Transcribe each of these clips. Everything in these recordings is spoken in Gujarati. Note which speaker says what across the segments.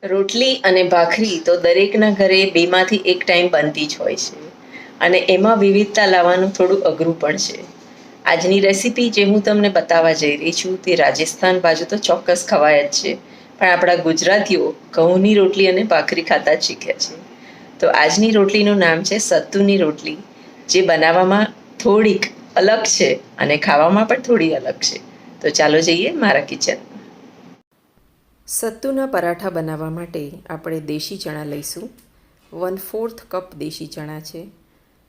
Speaker 1: રોટલી અને ભાખરી તો દરેકના ઘરે બેમાંથી એક ટાઈમ બનતી જ હોય છે અને એમાં વિવિધતા લાવવાનું થોડું અઘરું પણ છે. આજની રેસીપી જે હું તમને બતાવવા જઈ રહી છું તે રાજસ્થાન બાજુ તો ચોક્કસ ખવાય જ છે, પણ આપણા ગુજરાતીઓ ઘઉંની રોટલી અને ભાખરી ખાતા જ શીખ્યા છે. તો આજની રોટલીનું નામ છે સત્તુની રોટલી, જે બનાવવામાં થોડીક અલગ છે અને ખાવામાં પણ થોડી અલગ છે. તો ચાલો જઈએ મારા કિચન. સત્તુના પરાઠા બનાવવા માટે આપણે દેશી ચણા લઈશું. 1/4 કપ દેશી ચણા છે.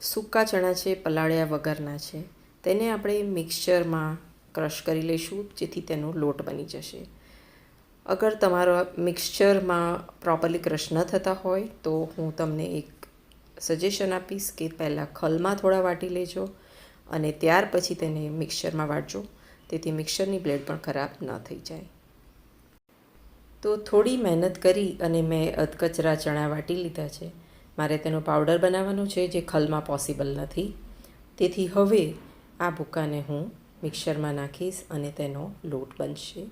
Speaker 1: સૂકા ચણા છે, પલાળ્યા વગરના છે. તેને આપણે મિક્સચરમાં ક્રશ કરી લઈશું, જેથી તેનો લોટ બની જશે. અગર તમારા મિક્સચરમાં પ્રોપરલી ક્રશ ન થતા હોય તો હું તમને એક સજેશન આપીશ કે પહેલાં ખલમાં થોડા વાટી લેજો અને ત્યાર પછી તેને મિક્સચરમાં વાટજો, તેથી મિક્સચરની બ્લેડ પણ ખરાબ ન થઈ જાય. તો થોડી મહેનત કરી અને મેં અધકચરા ચણા વાટી લીધા છે. મારે તેનો પાવડર બનાવવાનો છે, જે ખલમાં પોસિબલ નથી. તેથી હવે આ ભૂકાને હું મિક્સરમાં નાખીશ અને તેનો લોટ બનશે,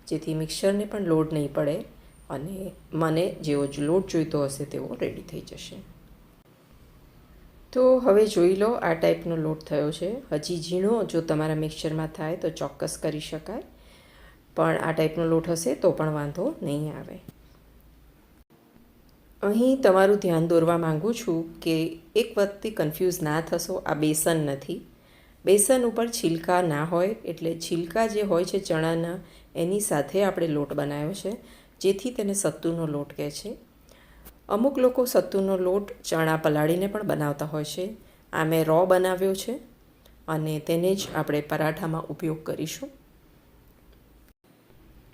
Speaker 1: જેથી મિક્સરને પણ લોડ નહીં પડે અને મને જેવો જ લોટ જોઈતો હશે તેવો રેડી થઈ જશે. તો હવે જોઈ લો, આ ટાઈપનો લોટ થયો છે. હજી ઝીણો જો તમારા મિક્સચરમાં થાય તો ચોક્કસ કરી શકાય, પણ આ ટાઈપનો લોટ હશે તો પણ વાંધો નહીં આવે. અહીં તમારું ધ્યાન દોરવા માગું છું કે એક વખતે કન્ફ્યુઝ ના થશો, આ બેસન નથી. બેસન ઉપર છિલકા ના હોય, એટલે છિલકા જે હોય છે ચણાના એની સાથે આપણે લોટ બનાવ્યો છે, જેથી તેને સત્તુનો લોટ કહે છે. અમુક લોકો સત્તુનો લોટ ચણા પલાળીને પણ બનાવતા હોય છે. આ મેં રો બનાવ્યો છે અને તેને જ આપણે પરાઠામાં ઉપયોગ કરીશું.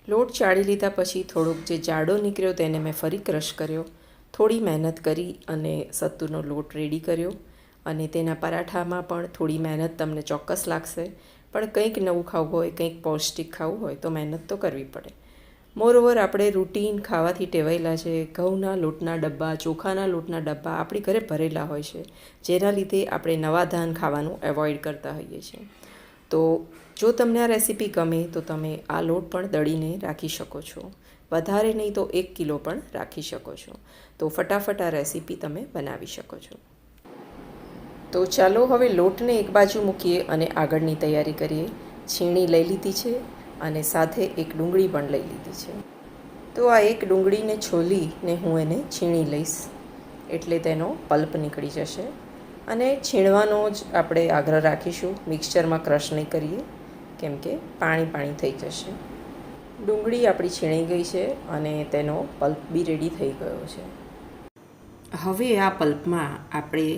Speaker 1: લોટ ચાળી લીધા પછી થોડોક જે જાડો નીકળ્યો તેને મેં ફરી ક્રશ કર્યો. થોડી મહેનત કરી અને સત્તુનો લોટ રેડી કર્યો અને તેના પરાઠામાં પણ થોડી મહેનત તમને ચોક્કસ લાગશે, પણ કંઈક નવું ખાવું હોય, કંઈક પૌષ્ટિક ખાવું હોય તો મહેનત તો કરવી પડે. મોરઓવર આપણે રૂટીન ખાવાથી ટેવાયેલા છે. ઘઉંના લોટના ડબ્બા, ચોખાના લોટના ડબ્બા આપણી ઘરે ભરેલા હોય છે, જેના લીધે આપણે નવા ધાન ખાવાનું એવોઇડ કરતા હોઈએ છીએ. તો જો તમને આ રેસીપી ગમે તો તમે આ લોટ પણ દળીને રાખી શકો છો. વધારે નહીં તો 1 કિલો પણ રાખી શકો છો. તો ફટાફટ આ રેસીપી તમે બનાવી શકો છો. તો ચાલો હવે લોટને એક બાજુ મૂકીએ અને આગળની તૈયારી કરીએ. છીણી લઈ લીધી છે અને સાથે એક ડુંગળી પણ લઈ લીધી છે. તો આ એક ડુંગળીને છોલીને હું એને છીણી લઈશ, એટલે તેનો પલ્પ નીકળી જશે. અને છીણવાનો જ આપણે આગ્રહ રાખીશું, મિક્સચરમાં ક્રશ નહીં કરીએ, કેમ કે પાણી પાણી થઈ જશે. ડુંગળી આપણી છીણાઈ ગઈ છે અને તેનો પલ્પ બી રેડી થઈ ગયો છે. હવે આ પલ્પમાં આપણે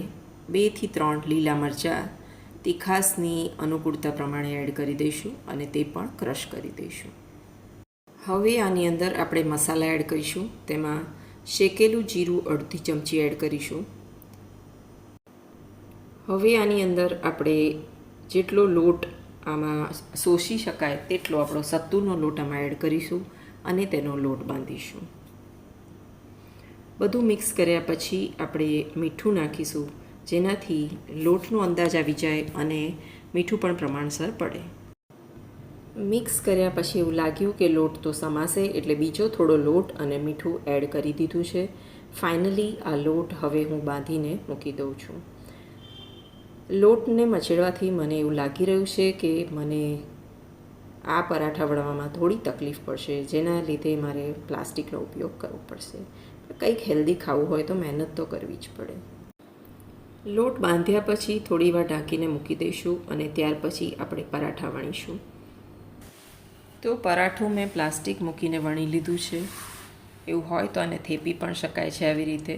Speaker 1: 2 થી 3 લીલા મરચાં તીખાસની અનુકૂળતા પ્રમાણે એડ કરી દઈશું અને તે પણ ક્રશ કરી દઈશું. હવે આની અંદર આપણે મસાલા એડ કરીશું. તેમાં શેકેલું જીરું અડધી ચમચી એડ કરીશું. હવે આની અંદર આપણે જેટલો લોટ આમાં શોષી શકાય તેટલો આપણો સત્તુનો લોટ આમાં એડ કરીશું અને તેનો લોટ બાંધીશું. બધું મિક્સ કર્યા પછી આપણે મીઠું નાખીશું, જેનાથી લોટનો અંદાજ આવી જાય અને મીઠું પણ પ્રમાણસર પડે. મિક્સ કર્યા પછી એવું લાગ્યું કે લોટ તો સમાશે, એટલે બીજો થોડો લોટ અને મીઠું એડ કરી દીધું છે. ફાઇનલી આ લોટ હવે હું બાંધીને મૂકી દઉં છું. લોટને મચળવાથી મને એવું લાગી રહ્યું છે કે મને આ પરાઠા વણવામાં થોડી તકલીફ પડશે, જેના લીધે મારે પ્લાસ્ટિકનો ઉપયોગ કરવો પડશે. કંઈક હેલ્ધી ખાવું હોય તો મહેનત તો કરવી જ પડે. લોટ બાંધ્યા પછી થોડી વાર ઢાંકીને મૂકી દઈશું અને ત્યાર પછી આપણે પરાઠા વણીશું. તો પરાઠું મેં પ્લાસ્ટિક મૂકીને વણી લીધું છે. એવું હોય તો આને થેપી પણ શકાય છે આવી રીતે.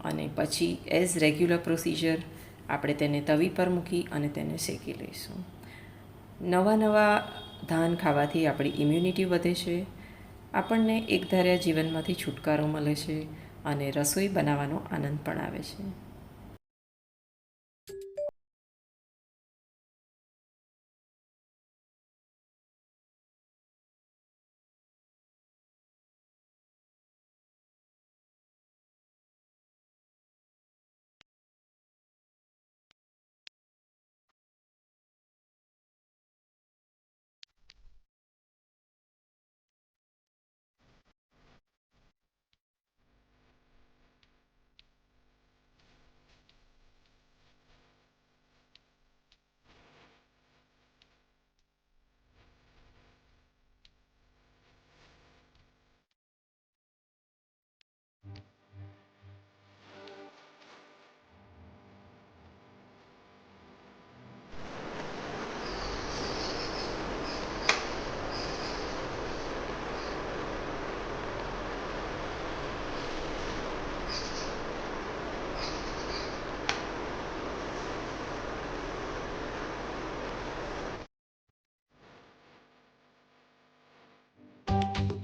Speaker 1: અને પછી એઝ રેગ્યુલર પ્રોસિજર આપણે તેને તવી પર મૂકી અને તેને શેકી લઈશું. નવા ધાન ખાવાથી આપણી ઇમ્યુનિટી વધે છે, આપણને એકધાર્યા જીવનમાંથી છુટકારો મળે છે અને રસોઈ બનાવવાનો આનંદ પણ આવે છે.